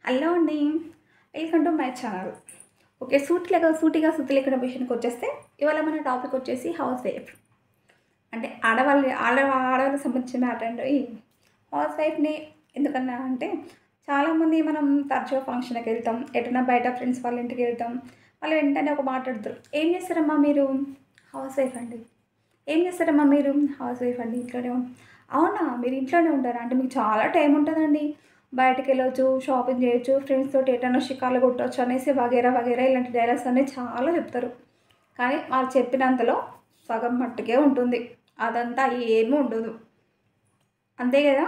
Hello అండి. Welcome to my channel. Okay. సూటి లేకుండా విషయానికి వచ్చేస్తే ఇవాళ మన టాపిక్ వచ్చేసి హౌస్ వైఫ్. అంటే ఆడవాళ్ళకి సంబంధించిన మ్యాటర్ అండి. ఈ హౌస్ వైఫ్‌ని ఎందుకన్నా అంటే చాలామంది మనం తరచుగా ఫంక్షన్‌లకి వెళ్తాం. ఎటైనా బయట ఫ్రెండ్స్ వాళ్ళ ఇంటికి వెళ్తాం. వాళ్ళు వెంటనే ఒక మాట అడుగుతారు. "ఏం చేస్తారమ్మా మీరు?" "హౌస్ వైఫ్ అండి." "ఏం చేస్తారమ్మా మీరు?" "హౌస్ వైఫ్ అండి. ఇంట్లోనే అవునా! మీరు ఇంట్లోనే ఉంటారా? అంటే మీకు చాలా టైం ఉంటదండి. బయటికెళ్ళొచ్చు, షాపింగ్ చేయొచ్చు, ఫ్రెండ్స్ తోటి ఎటైనా షికార్లు కొట్టొచ్చు అనేసి వగైరా, వగైరా ఇలాంటి డైలాగ్స్ అన్నీ చాలా చెప్తారు. కానీ వాళ్ళు చెప్పినంతలో సగం మట్టుకే ఉంటుంది. అదంతా ఏమీ ఉండదు. అంతే గదా!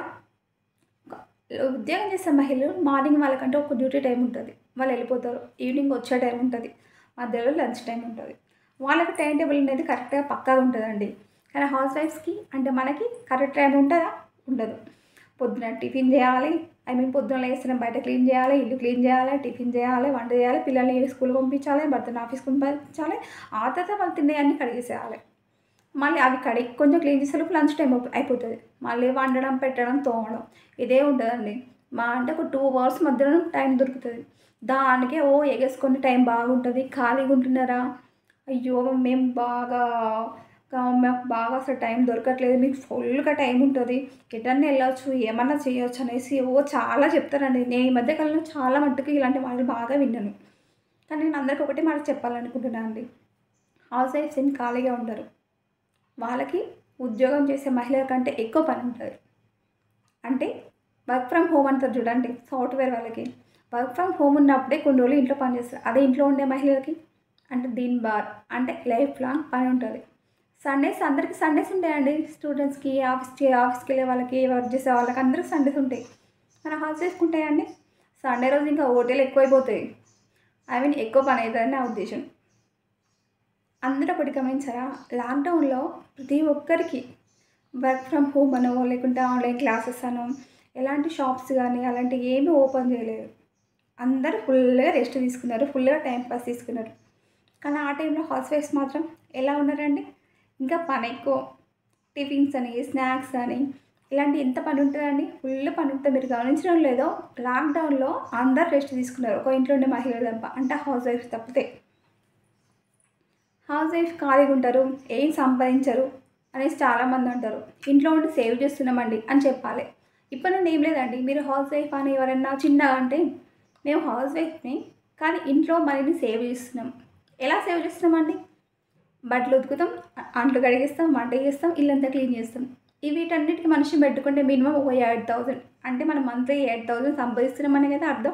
ఉద్యోగం చేసే మహిళలు మార్నింగ్ వాళ్ళకంటే ఒక డ్యూటీ టైం ఉంటది. వాళ్ళెళ్ళిపోతారు. ఈవినింగ్ వచ్చే టైం ఉంటది. మధ్యలో లంచ్ టైం ఉంటది. వాళ్ళకి టైమ్ టేబుల్ అనేది కరెక్ట్‌గా పక్కాగా ఉంటదండి. కానీ హౌస్ వైఫ్స్‌కి అంటే మనకి కరెక్ట్ టైం ఉంటదా? ఉండదు. పొద్దున టిఫిన్ జేయాలి. పొద్దున లేస్తేనే బయట క్లీన్ జేయాలి, ఇల్లు క్లీన్ జేయాలి, టిఫిన్ జేయాలి, వంట జేయాలి, పిల్లల్ని స్కూల్‌కి పంపించాలి, భర్తని ఆఫీస్‌కి పంపించాలి. ఆ తర్వాత వాళ్ళు తినేయన్నీ కడిగేసేయాలి. మళ్ళీ అవి కడిగి కొంచెం క్లీన్ చేసేలోపు లంచ్ టైమ్ అయిపోతది. మళ్ళీ వండడం, పెట్టడం, తోమడం ఇదే ఉంటదండి. మహా అంటే ఒక 2 అవర్స్ మధ్యలో టైం దొరుకుతది. దానికే ఎగేసుకొని టైం బాగుంటది. ఖాళీగా ఉంటున్నారా? అయ్యో! మేము బాగా మాకు బాగా అసలు టైం దొరకట్లేదు. మీకు ఫుల్‌గా టైం ఉంటది. ఎటన్నా ఎళ్ళొచ్చు, ఏమన్నా చేయొచ్చు అనేసి చాలా చెప్తారండి. నేను ఈ మధ్య కాలంలో చాలా మట్టుకు ఇలాంటి మాటలు బాగా విన్నాను. కానీ నేను అందరికి ఒకటే మాట చెప్పాలనుకుంటున్నా అండి. హౌస్ వైఫ్స్ ఏం ఖాళీగా ఉండరు. వాళ్ళకి ఉద్యోగం చేసే మహిళల కంటే ఎక్కువ పనుంటది. అంటే వర్క్ ఫ్రమ్ హోమ్ అంటారు చూడండి సాఫ్ట్‌వేర్ వాళ్ళకి. వర్క్ ఫ్రమ్ హోమ్ ఉన్నప్పుడే కొన్ని రోజులు ఇంట్లో పని చేస్తారు. అదే ఇంట్లో ఉండే మహిళలకి అంటే దీని బార్ అంటే లైఫ్ లాంగ్ పని ఉంటది. అందరికి సండేస్ ఉంటాయండి. స్టూడెంట్స్‌కి, ఆఫీస్‌కెళ్ళే వాళ్ళకి, వర్క్ చేసే వాళ్ళకి అందరికి సండేస్ ఉంటాయి. మన హౌస్ వైఫ్‌కి ఉంటాయండి? సండే రోజు ఇంకా ఓటీలు ఎక్కువైపోతాయి. ఎక్కువ పని అయితదని నా ఉద్దేశ్యం. అందరూ ఒకటి గమనించారా? లాక్‌డౌన్‌లో ప్రతి ఒక్కరికి వర్క్ ఫ్రమ్ హోమ్ అనో, లేకుంటే ఆన్‌లైన్ క్లాసెస్ అనో, ఎలాంటి షాప్స్ గానీ, అలాంటివి ఏమీ ఓపెన్ చేయలేదు. అందరూ ఫుల్‌గా రెస్ట్ తీసుకున్నారు. ఫుల్‌గా టైమ్ పాస్ తీసుకున్నారు. కానీ ఆ టైంలో హౌస్ వైఫ్స్ మాత్రం ఎలా ఉన్నారండి? ఇంకా పనెక్కువ. టిఫిన్స్ అని, స్నాక్స్ అని ఇలాంటి ఎంత పని ఉంటదండి? ఫుల్ పని ఉంటది. మీరు గమనించడం లేదో లాక్‌డౌన్‌లో అందరూ రెస్ట్ తీసుకున్నారు. ఒక ఇంట్లో ఉండే మహిళలు తప్ప. అంటే హౌస్ వైఫ్స్ తప్పితే. హౌస్ వైఫ్ ఖాళీగుంటారు. ఏం సంపాదించరు అనేసి చాలామంది అంటారు. ఇంట్లో ఉండి సేవ్ చేస్తున్నామండి అని చెప్పాలి. ఇప్పటి నుండి ఏం లేదండి. మీరు హౌస్ వైఫ్ అని ఎవరన్నా చిన్నగా అంటే, మేము హౌస్ వైఫ్‌ని కానీ ఇంట్లో మనీని సేవ్ చేస్తున్నాం. ఎలా సేవ్ చేస్తున్నామండి? బట్టలు ఉతుకుతాం, అంట్లు కడిగేస్తాం, వంట చేస్తాం, ఇల్లంతా క్లీన్ చేస్తాం. వీటన్నిటికి మనిషిని పెట్టుకుంటే మినిమమ్ ఒక 8,000 అంటే మనం మంత్లీ 8,000 సంపాదిస్తున్నామనే కదా అర్థం.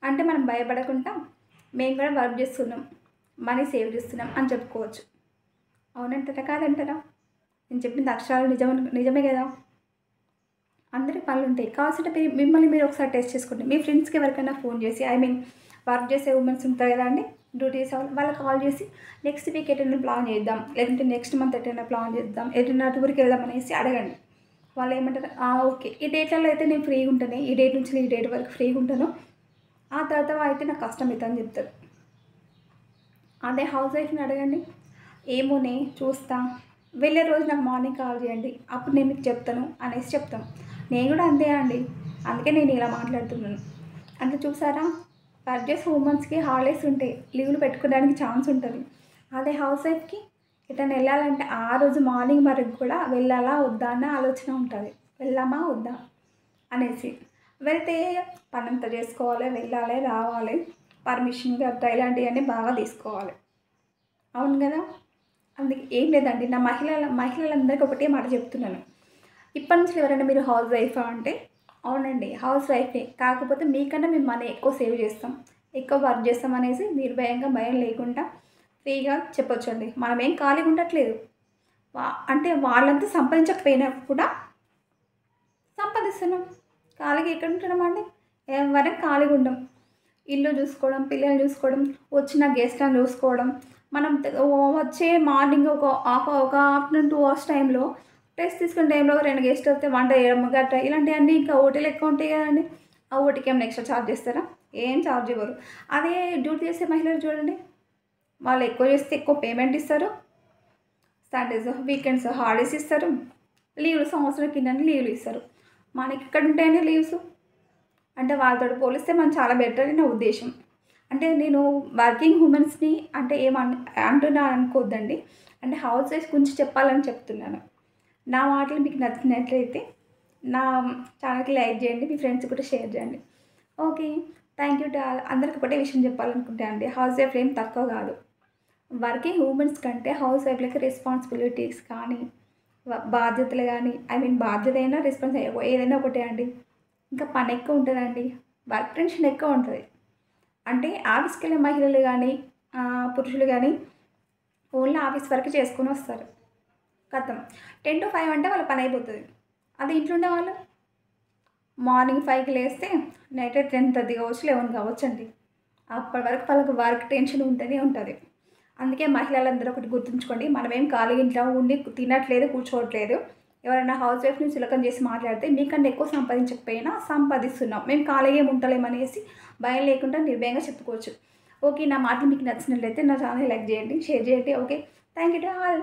అంటే మనం భయపడకుండా మేము కూడా వర్క్ చేస్తున్నాం. మనీ సేవ్ చేస్తున్నాం అని చెప్పుకోవచ్చు. అవునంటారా? కాదంటారా? నేను చెప్పింది అక్షరాలు నిజమే గదా! అందరికి పనులుంటాయి. కావాల్సింటే మిమ్మల్ని మీరు ఒకసారి టెస్ట్ చేసుకోండి. మీ ఫ్రెండ్స్‌కి ఎవరికైనా ఫోన్ చేసి వర్క్ చేసే వుమెన్స్ ఉంటారు గదండీ! డ్యూటీ చేసే వాళ్ళకి కాల్ చేసి నెక్స్ట్ వీక్ ఎటైనా ప్లాన్ చేద్దాం. లేదంటే నెక్స్ట్ మంత్ ఎటైనా ప్లాన్ చేద్దాం. ఎటైనా టూర్‌కెళ్దాం అనేసి అడగండి. వాళ్ళేమంటారు, "ఆ! ఓకే. ఈ డేట్‌లలో అయితే నేను ఫ్రీగా ఉంటానే. ఈ డేట్ నుంచి ఈ డేట్ వరకు ఫ్రీగా ఉంటాను. ఆ తర్వాత అయితే నాకు కష్టమైతది" అని చెప్తారు. అదే హౌస్ వైఫ్‌ని అడగండి. ఏమోనే చూస్తా. వెళ్ళే రోజు నాకు మార్నింగ్ కాల్ చేయండి. అప్పుడు నేను మీకు చెప్తాను అనేసి చెప్తాం. నేను కూడా అంతే అండి. అందుకే నేను ఇలా మాట్లాడుతున్నాను. అంటే చూసారా? వర్క్ చేసే ఉమెన్స్‌కి హాలిడేస్ ఉంటాయి. లీవ్‌లు పెట్టుకోవడానికి ఛాన్స్ ఉంటది. అదే హౌస్ వైఫ్‌కి ఎటైనా ఎళ్ళాలంటే ఆ రోజు మార్నింగ్ వరకు కూడా వెళ్ళాలా? వద్దా? అన్న ఆలోచన ఉంటది. వెళ్దామా? వద్దా? అనేసి. వెళ్తే పనంతా చేసుకోవాలి, వెళ్ళాలి, రావాలి. పర్మిషన్ గట్రా ఇలాంటియన్నీ బాగా తీసుకోవాలి. అవును గదా! అందుకే ఏం లేదండి. నా మహిళలందరికీ ఒకటే మాట చెప్తున్నాను. ఇప్పటి నుంచి ఎవరైనా మీరు హౌస్ వైఫా అంటే, అవునండి. హౌస్ వైఫే. కాకపోతే మీకన్నా మేము మనీ ఎక్కువ సేవ్ చేస్తాం. ఎక్కువ వర్క్ చేస్తాం అనేసి నిర్భయంగా, భయం లేకుండా ఫ్రీగా చెప్పొచ్చండి. మనమేం ఖాళీగా ఉండట్లేదు. అంటే వాళ్ళంతా సంపాదించకపోయినా కూడా సంపాదిస్తున్నాం. ఖాళీగా ఎక్కడ ఉంటున్నామండి? ఎవరం ఖాళీగా ఉండం. ఇల్లు చూసుకోవడం, పిల్లల్ని చూసుకోవడం, వచ్చిన గెస్ట్‌లను చూసుకోవడం. మనం వచ్చే మార్నింగ్ ఒక ఆఫ్టర్‌నూన్ 2 అవర్స్ టైంలో రెస్ట్ తీసుకునే టైంలో ఒక 2 గెస్ట్‌లు వస్తే వంట చేయడం గట్రా ఇలాంటియన్నీ ఇంకా ఓటీలు ఎక్కువ ఉంటాయి కదండీ! ఆ ఓటీకి ఏమైనా ఎక్స్‌ట్రా చార్జ్ చేస్తారా? ఏం చార్జ్ ఇవ్వరు. అదే డ్యూటీ చేసే మహిళలు చూడండి. వాళ్ళు ఎక్కువ చేస్తే ఎక్కువ పేమెంట్ ఇస్తారు. సండేస్, వీకెండ్స్ హాలిడేస్ ఇస్తారు. సంవత్సరం కిందనే లీవ్‌లు ఇస్తారు. మనకెక్కడ ఉంటాయండి లీవ్స్? అంటే వాళ్ళతో పోలిస్తే మనం చాలా బెటర్ అని నా ఉద్దేశం. అంటే నేను వర్కింగ్ ఉమెన్స్‌ని అంటే అంటున్నాను అనుకోవద్దండి. అంటే హౌస్ వైఫ్స్ గురించి చెప్పాలని చెప్తున్నాను. నా మాటలు మీకు నచ్చినట్లయితే నా ఛానల్‌కి లైక్ చేయండి. మీ ఫ్రెండ్స్‌కి కూడా షేర్ చేయండి. Okay. Thank you to all. అందరికి ఒకటే విషయం చెప్పాలనుకుంటే అండి, హౌస్ వైఫ్ ఏం తక్కువ కాదు. వర్కింగ్ ఉమెన్స్ కంటే హౌస్ వైఫ్‌లకి రెస్పాన్సిబిలిటీస్ కానీ, బాధ్యతలు గానీ, బాధ్యత అయినా ఏదైనా ఒకటే అండి. ఇంకా పని ఎక్కువ ఉంటదండి. వర్క్ టెన్షన్ ఎక్కువ ఉంటది. అంటే ఆఫీస్‌కెళ్ళే మహిళలు గానీ, పురుషులు గానీ ఓన్లీ ఆఫీస్ వరకే చేసుకొనొస్తారు. ఖతం. 10-5 అంటే వాళ్ళ పనయిపోతది. అదే ఇంట్లో ఉండేవాళ్ళు మార్నింగ్ 5కి లేస్తే నైట్ 10:30 కావచ్చు, 11 కావచ్చండి. అప్పటి వరకు వాళ్ళకి వర్క్ టెన్షన్ ఉంటూనే ఉంటది. అందుకే మహిళలందరూ ఒకటి గుర్తుంచుకోండి. మనమేం ఖాళీగా ఇంట్లో ఉండి తినట్లేదు, కూర్చోవట్లేదు. ఎవరైనా హౌస్ వైఫ్‌ని చులకన చేసి మాట్లాడితే మీకన్నా ఎక్కువ సంపాదించకపోయినా సంపాదిస్తున్నాం, మేము ఖాళీగా ఏమి ఉంటలేమనేసి భయం లేకుండా నిర్భయంగా చెప్పుకోవచ్చు. ఓకే. నా మాటలు మీకు నచ్చినట్లయితే నా ఛానల్‌ని లైక్ చేయండి, షేర్ చేయండి. Okay. Thank you to all.